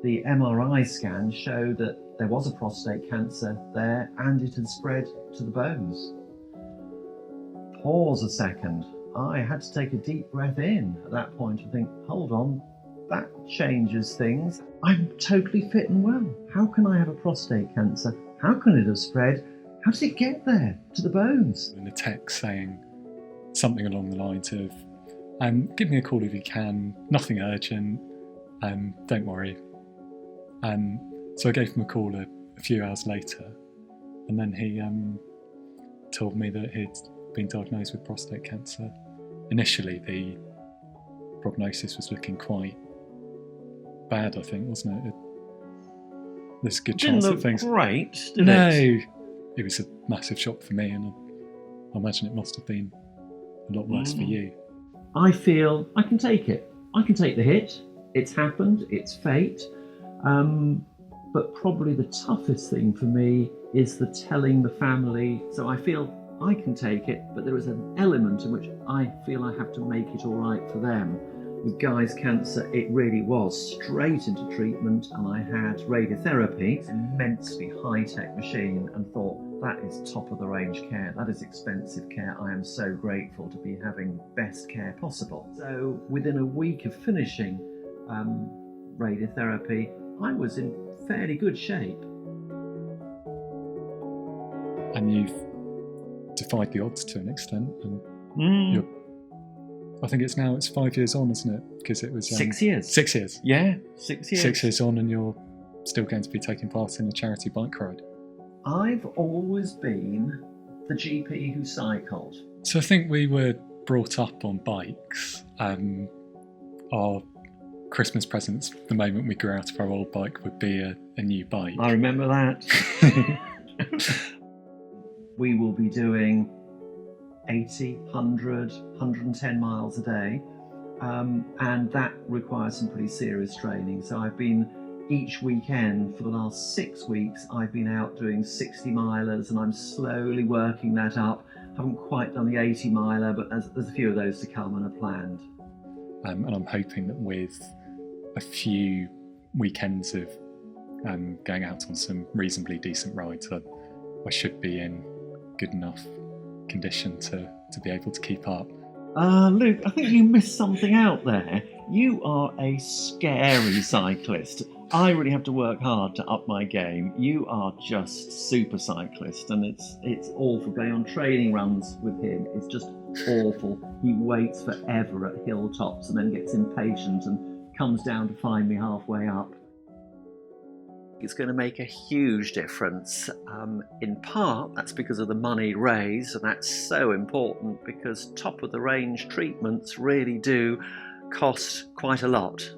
The MRI scan showed that there was a prostate cancer there and it had spread to the bones. Pause a second. I had to take a deep breath in at that point and think, hold on, that changes things. I'm totally fit and well. How can I have a prostate cancer? How can it have spread? How did it get there, to the bones? In a text saying something along the lines of, give me a call if you can, nothing urgent, don't worry. So I gave him a call a few hours later, and then he told me that he'd been diagnosed with prostate cancer. Initially, the prognosis was looking quite bad, I think, wasn't it? There's a good chance that things... Didn't look great, did No, it? It was a massive shock for me, and I imagine it must have been a lot worse for you. I feel I can take it. I can take the hit. It's happened, it's fate. But probably the toughest thing for me is the telling the family. So I feel I can take it, but there is an element in which I feel I have to make it all right for them. With Guy's cancer, it really was straight into treatment, and I had radiotherapy. It's an immensely high-tech machine, and thought, that is top-of-the-range care. That is expensive care. I am so grateful to be having best care possible. So within a week of finishing radiotherapy, I was in fairly good shape. And you've defied the odds to an extent, and I think it's 5 years on, isn't it? Because it was 6 years. 6 years. Yeah, 6 years. 6 years on, and you're still going to be taking part in a charity bike ride. I've always been the GP who cycled. So I think we were brought up on bikes. Our Christmas presents, the moment we grew out of our old bike, would be a new bike. I remember that. We will be doing 80, 100, 110 miles a day, and that requires some pretty serious training. So I've been, each weekend for the last 6 weeks, I've been out doing 60 milers, and I'm slowly working that up. Haven't quite done the 80 miler, but there's a few of those to come and are planned. And I'm hoping that with a few weekends of going out on some reasonably decent rides, I should be in good enough condition to be able to keep up. Luke, I think you missed something out there. You are a scary cyclist. I really have to work hard to up my game. You are just super cyclist, and it's awful going on training runs with him. It's just awful. He waits forever at hilltops and then gets impatient and comes down to find me halfway up. It's going to make a huge difference. In part, that's because of the money raised, and that's so important because top-of-the-range treatments really do cost quite a lot.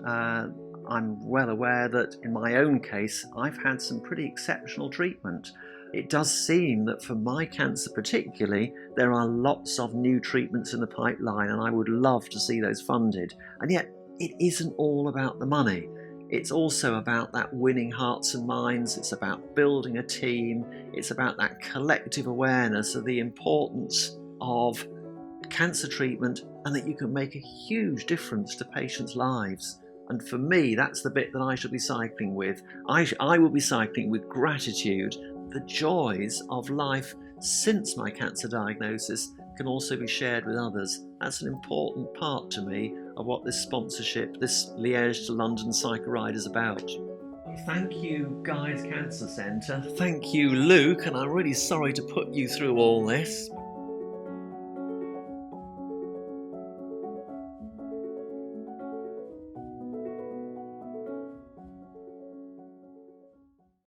I'm well aware that in my own case, I've had some pretty exceptional treatment. It does seem that for my cancer particularly, there are lots of new treatments in the pipeline, and I would love to see those funded. And yet, it isn't all about the money. It's also about that winning hearts and minds. It's about building a team. It's about that collective awareness of the importance of cancer treatment and that you can make a huge difference to patients' lives. And for me, that's the bit that I should be cycling with. I will be cycling with gratitude. The joys of life since my cancer diagnosis can also be shared with others. That's an important part to me of what this sponsorship, this Liège to London cycle ride is about. Thank you, Guy's Cancer Centre. Thank you, Luke, and I'm really sorry to put you through all this.